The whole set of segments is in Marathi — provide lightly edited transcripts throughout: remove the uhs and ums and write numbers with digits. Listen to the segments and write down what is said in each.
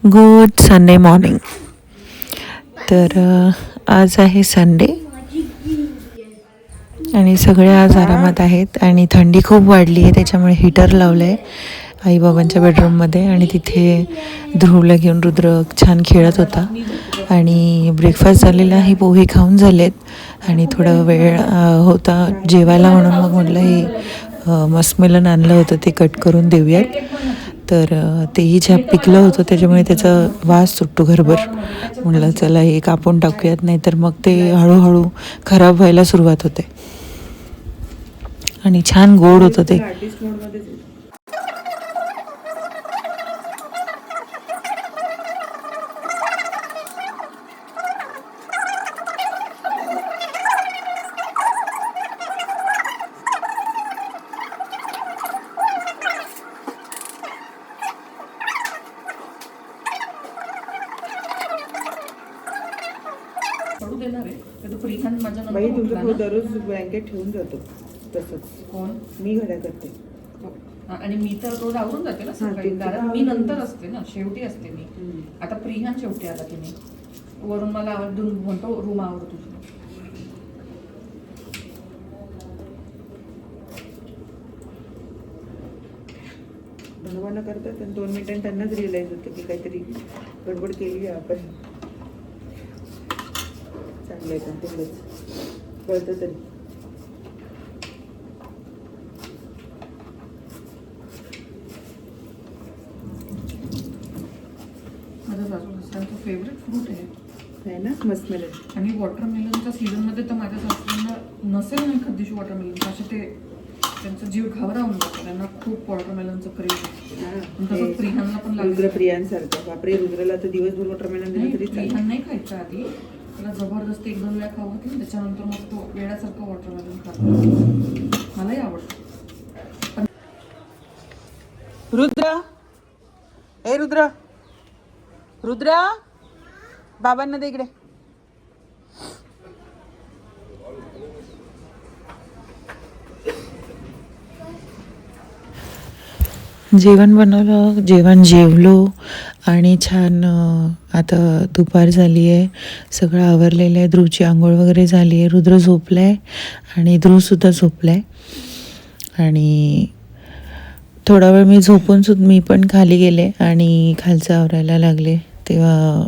Good Sunday morning. तर आज आहे संडे आणि सगळे आज आरामात आहेत आणि थंडी खूप वाढली आहे, त्याच्यामुळे हीटर लावलं आहे आईबाबांच्या बेडरूममध्ये आणि तिथे ध्रुवला घेऊन रुद्र छान खेळत होता. आणि ब्रेकफास्ट झालेला आहे, पोहे खाऊन झालेत आणि थोडा वेळ होता जेवायला म्हणून मग म्हटलं हे मस्कमेलन आणलं होतं ते कट करून देऊयात. तर तेही छान पिकलं होतं, त्याच्यामुळे त्याचा वास सुटतो घरभर. म्हटलं चला हे कापून टाकूयात, नाही तर मग ते हळूहळू खराब व्हायला सुरुवात होते. आणि छान गोड होतं ते. बाई तुमचं दररोज ब्लँकेट ठेवून जातो तसंच. कोण? मी घड्या करते आणि मी तर रोज आवरून जाते ना सकाळी, कारण मी नंतर असते ना, शेवटी असते मी. आता प्रिहान शेवटी आला की नाही, वरून मला आवडून म्हणतो रूम आवड तुझी. बनवायला करतात आणि 2 मिनिटांनी त्यांनाच रिअलाइज होतं की काहीतरी गडबड केली आहे आपण. चांगलं आहे पण तेवढंच कळतं तरी. माझ्या सासूसांचं फेवरेट फ्रूट आहे ना मस्कमेलन. आणि वॉटरमेलनच्या सीझनमध्ये तर माझ्या सासूंना नसेल नाही एखाद दिवशी वॉटरमेलन, असे ते त्यांचा जीव घाबरावून जातो, त्यांना खूप वॉटरमेलनचं क्रेज आहे. तसंच प्रिहानला पण रुद्र प्रियांसारखं. बापरे, रुद्रला तर दिवसभर वॉटरमेलन दिलं तरी प्रिहान नाही खायचं आधी, त्याला जबरदस्ती 1-2 वेळा खाऊ घातली, त्याच्यानंतर मग तो वेळासारखं वॉटरमेलन खातो. मलाही आवडतं. रुद्र, ए रुद्र, रुद्र बाबांना दे इकडे. जेवण बनवलं, जेवलो आणि छान आता दुपार झाली आहे, सगळं आवरलेलं आहे. ध्रुवची आंघोळ वगैरे झाली आहे, रुद्र झोपला आहे आणि ध्रुवसुद्धा झोपला आहे. आणि थोडा वेळ मी झोपून मी पण खाली गेले आणि खालचं आवरायला लागले. तेव्हा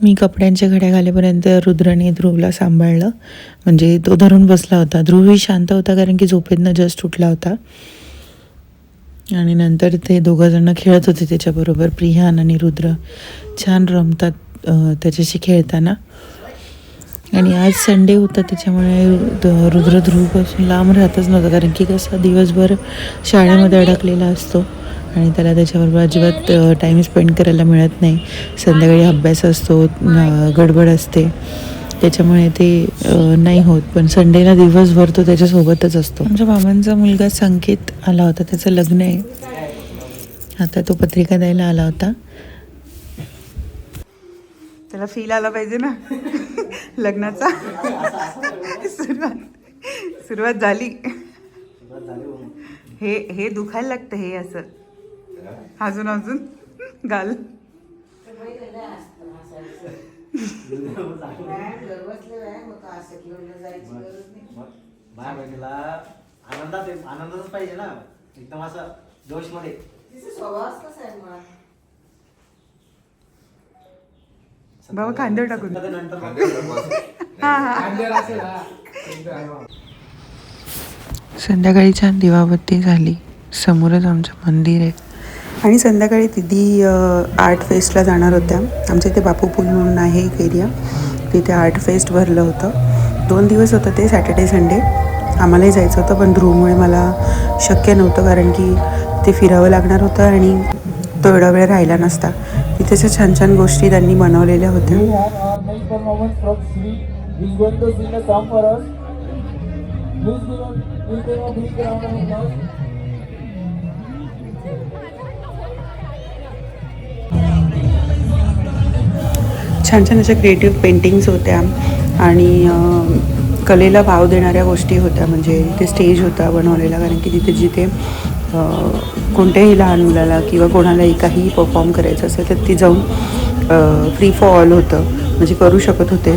मी कपड्यांच्या घड्या घालेपर्यंत रुद्राने ध्रुवला सांभाळलं, म्हणजे तो धरून बसला होता. ध्रुवही शांत होता कारण की झोपेतनं जस्ट उठला होता. आणि नंतर ते दोघंजणं खेळत होते त्याच्याबरोबर. प्रिहान आणि रुद्र छान रमतात त्याच्याशी खेळताना. आणि आज संडे होता त्याच्यामुळे रुद्र ध्रुवपासून लांब राहतच नव्हता, कारण की कसा दिवसभर शाळेमध्ये अडकलेला असतो आणि त्याला त्याच्याबरोबर अजिबात टाईम स्पेंड करायला मिळत नाही. संध्याकाळी अभ्यास असतो, गडबड असते, त्याच्यामुळे ते नाही होत. पण संडेला दिवसभर तो त्याच्यासोबतच असतो. आमच्या मामांचा मुलगा संकेत आला होता, त्याचं लग्न आहे आता, तो पत्रिका द्यायला आला होता. त्याला फील आला पाहिजे ना लग्नाचा. सुरुवात झाली. हे दुखायला लागतं, हे असं अजून अजून घाल. आनंदातच पाहिजे ना, एकदम असं जोश मध्ये. बाबा खांद्यावर टाकून. संध्याकाळी छान दिवाबत्ती झाली, समोरच आमचं मंदिर आहे. आणि संध्याकाळी दिदी आर्ट फेस्टला जाणार होत्या. आमच्या इथे बापू पूल म्हणून आहे एक एरिया, तिथे आर्ट फेस्ट भरलं होतं. 2 दिवस होतं ते, सॅटर्डे संडे. आम्हालाही जायचं होतं पण ध्रुवमुळे मला शक्य नव्हतं, कारण की ते फिरावं लागणार होतं आणि तो एवढा वेळ राहिला नसता. तिथे छान छान गोष्टी त्यांनी बनवलेल्या होत्या. छान छान अशा क्रिएटिव्ह पेंटिंग्स होत्या आणि कलेला भाव देणाऱ्या गोष्टी होत्या. म्हणजे ते स्टेज होता बनवलेला, कारण की तिथे जिथे कोणत्याही लहान मुलाला किंवा कोणालाही काही परफॉर्म करायचं असेल तर ती जाऊन फ्री फॉर ऑल होतं, म्हणजे करू शकत होते.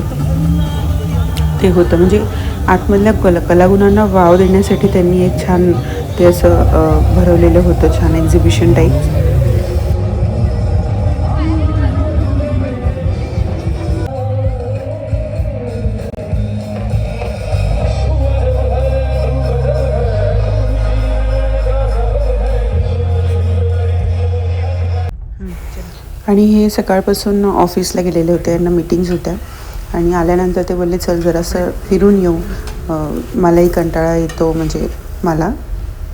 ते होतं म्हणजे आतमधल्या कलागुणांना वाव देण्यासाठी त्यांनी एक छान ते असं भरवलेलं होतं, छान एक्झिबिशन टाईप. आणि हे सकाळपासून ऑफिसला गेलेले होते, यांना मीटिंग्स होत्या आणि आल्यानंतर ते बोलले चल जरासं फिरून येऊ, मलाही कंटाळा येतो, म्हणजे मला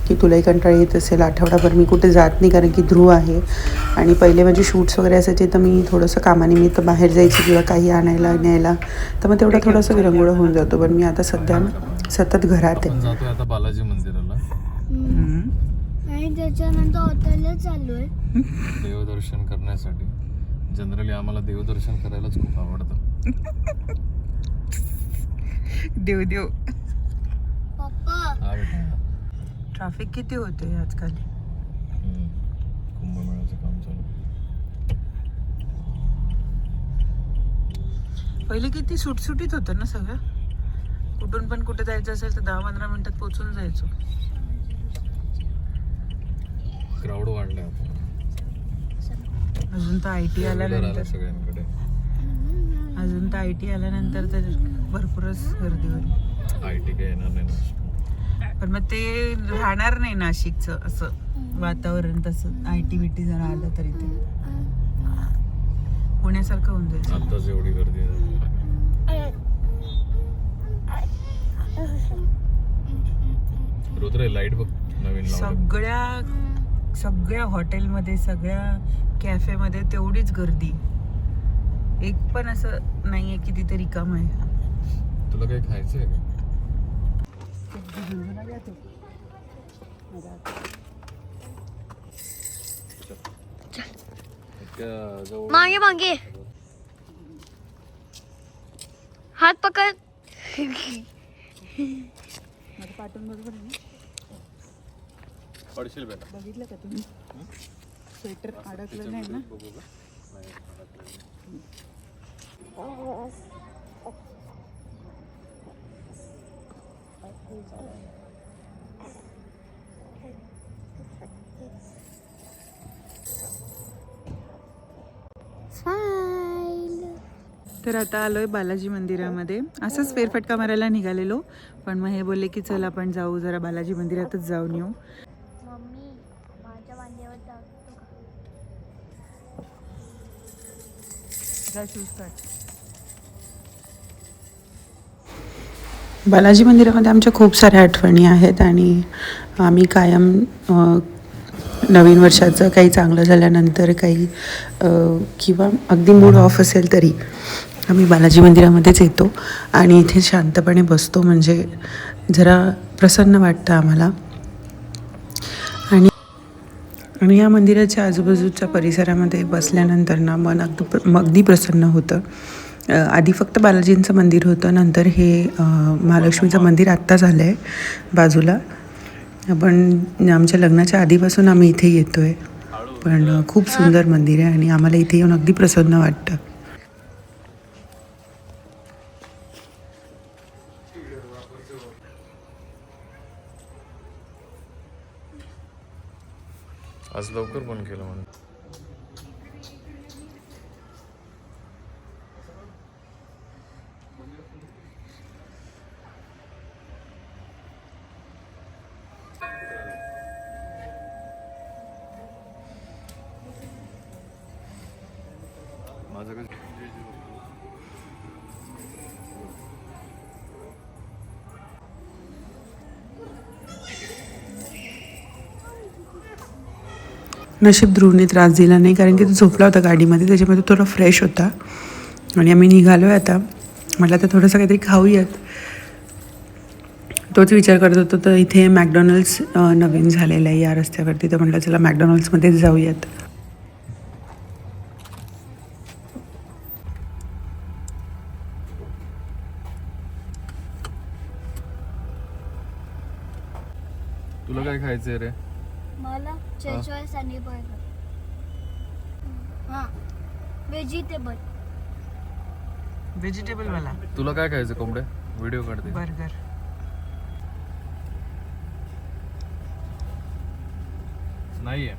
की तुलाही कंटाळा येत असेल, आठवडाभर मी कुठे जात नाही कारण की ध्रुव आहे आणि पहिले म्हणजे शूट्स वगैरे असायचे तर मी थोडंसं कामानिमित्त बाहेर जायची किंवा काही आणायला न्यायला, तर मग तेवढं थोडंसं विरंगुळं होऊन जातो. पण मी आता सध्या सतत घरात आहे. जातोय आता बालाजी मंदिराला आणि त्याच्यानंतर हॉटेलला चालू आहे देवदर्शन करण्यासाठी. जनरली आम्हाला देवदर्शन करायलाच खूप आवडतं. देव देव. पप्पा हा बेटा. ट्रॅफिक किती होते आजकाल. कुंभमेळ्याचं काम चालू. पहिले किती सुटसुटीत होतं ना सगळं, कुठून पण कुठे जायचं असेल तर 10-15 मिनिटात पोहोचून जायचो. क्राऊड वाढले आता. अजून तर IT आल्यानंतर सगळ्यांकडे. अजून तर IT आल्यानंतर तर भरपूरच गर्दी होईल. IT काही येणार नाही ना. पण मग ते राहणार नाही नाशिकचं असं वातावरण, तसं IT-BT जरा आलं तरी ते पुण्यासारखं होऊन जाईल. आताच एवढी गर्दी आहे. रुद्र लाईट बघ नवीन लावली. सगळ्या हॉटेलमध्ये, सगळ्या कॅफेमध्ये तेवढीच गर्दी, एक पण असं नाहीये की तिथे रिकाम आहे. तुला काही खायचं आहे का? मागे मागे हात पकड. पडशील बेटा. बघितलं का तुम्ही स्वेटर अडकलं नाही ना. तर आता आलोय बालाजी मंदिरामध्ये. असंच फेरफटका मारायला निघालेलो, पण मग हे बोलले की चल आपण जाऊ, जरा बालाजी मंदिरातच जाऊन येऊ. मम्मी माझ्या वांग्यावर जातो का? बालाजी मंदिरामध्ये आमच्या खूप साऱ्या आठवणी आहेत आणि आम्ही कायम नवीन वर्षाचं काही चांगलं झाल्यानंतर काही किंवा अगदी मूड ऑफ असेल तरी आम्ही बालाजी मंदिरामध्येच येतो आणि इथे शांतपणे बसतो, म्हणजे जरा प्रसन्न वाटतं आम्हाला. आणि या मंदिराच्या आजूबाजूच्या परिसरामध्ये बसल्यानंतर ना मन अगदी प्रसन्न होतं. आधी फक्त बालाजींचं मंदिर होतं, नंतर हे महालक्ष्मीचं मंदिर आत्ता झालं आहे बाजूला. पण आमच्या लग्नाच्या आधीपासून आम्ही इथे येतो आहे, पण खूप सुंदर मंदिर आहे आणि आम्हाला इथे येऊन अगदी प्रसन्न वाटतं. आज लवकर बंद केलं म्हणून. माझं कसं नशीब ध्रुवने त्रास दिला नाही, कारण की तो झोपला होता गाडीमध्ये, त्याच्यामध्ये थोडा फ्रेश होता. आणि आम्ही निघालो आहे आता. म्हटलं तर थोडंसं काहीतरी खाऊयात. तोच विचार करत होतो, तर इथे मॅकडॉनल्ड्स नवीन झालेलं आहे या रस्त्यावरती, तर म्हटलं चला मॅकडॉनल्ड्समध्येच जाऊयात. तुला काय खायचंय रे? मला चेचवायस आणि बर्गर. हां व्हेजिटेबल. व्हेजिटेबल वाला तुला काय खायचं कोंबड्या? व्हिडिओ काढते. बर्गर. नाहीये.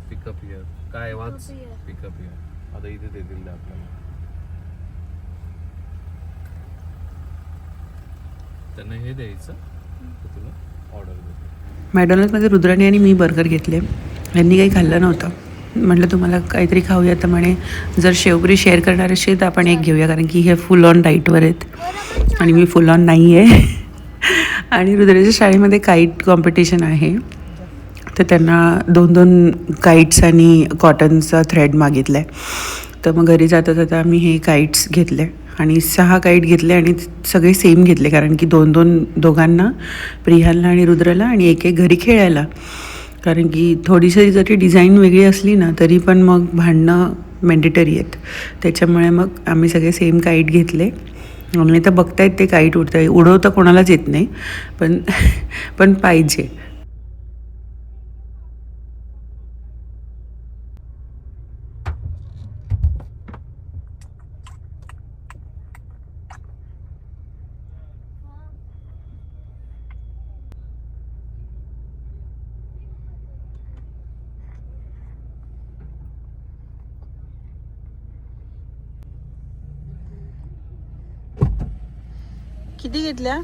Pickup here. काय वाच? Pick up here. Pickup here. आता इथे देतील आपल्याला. त्यांना हे द्यायचं तर तुला ऑर्डर देते. मॅकडॉनल्ड्समध्ये रुद्राणी आणि मी बर्गर घेतले. यांनी काही खाल्लं नव्हतं. म्हटलं तुम्हाला काहीतरी खाऊया, तर म्हणे जर शेवपुरी शेअर करणार असेल तर आपण एक घेऊया, कारण की हे फुल ऑन डाईटवर आहेत आणि मी फुल ऑन नाही आहे. आणि रुद्राच्या शाळेमध्ये काईट कॉम्पिटिशन आहे, तर त्यांना 2 काईट्स आणि कॉटनचा थ्रेड मागितला आहे. तर मग घरी जाता जाता आम्ही हे काईट्स घेतले आणि 6 काईट घेतले आणि सगळे सेम घेतले, कारण की 2-2 दोघांना, प्रियाला आणि रुद्राला, आणि एक घरी खेळायला. कारण की थोडीशी जरी डिझाईन वेगळी असली ना तरी पण मग भांडणं मॅन्डेटरी आहेत. त्याच्यामुळे मग आम्ही सगळे सेम काईट घेतले. आणि तर बघतायत ते काईट उडवता कोणालाच येत नाही, पण पाहिजे. किती घेतल्या?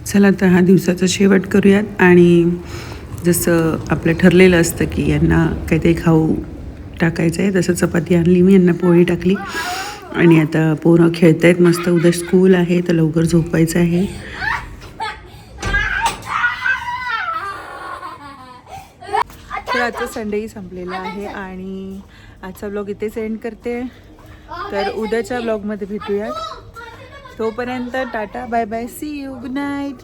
चला तर हा दिवसाचा शेवट करूयात. आणि जसं आपलं ठरलेलं असतं की यांना काहीतरी खाऊ टाकायचं आहे, तसं चपाती आणली मी, यांना पोळी टाकली आणि आता पोरं खेळत आहेत मस्त. उद्या स्कूल आहे तर लवकर झोपायचं आहे. तर आजचा संडेही संपलेला आहे आणि आजचा ब्लॉग इथे सेंड करते. तर उद्याच्या ब्लॉगमध्ये भेटूयात. तोपर्यंत tata, bye bye, see you, good night.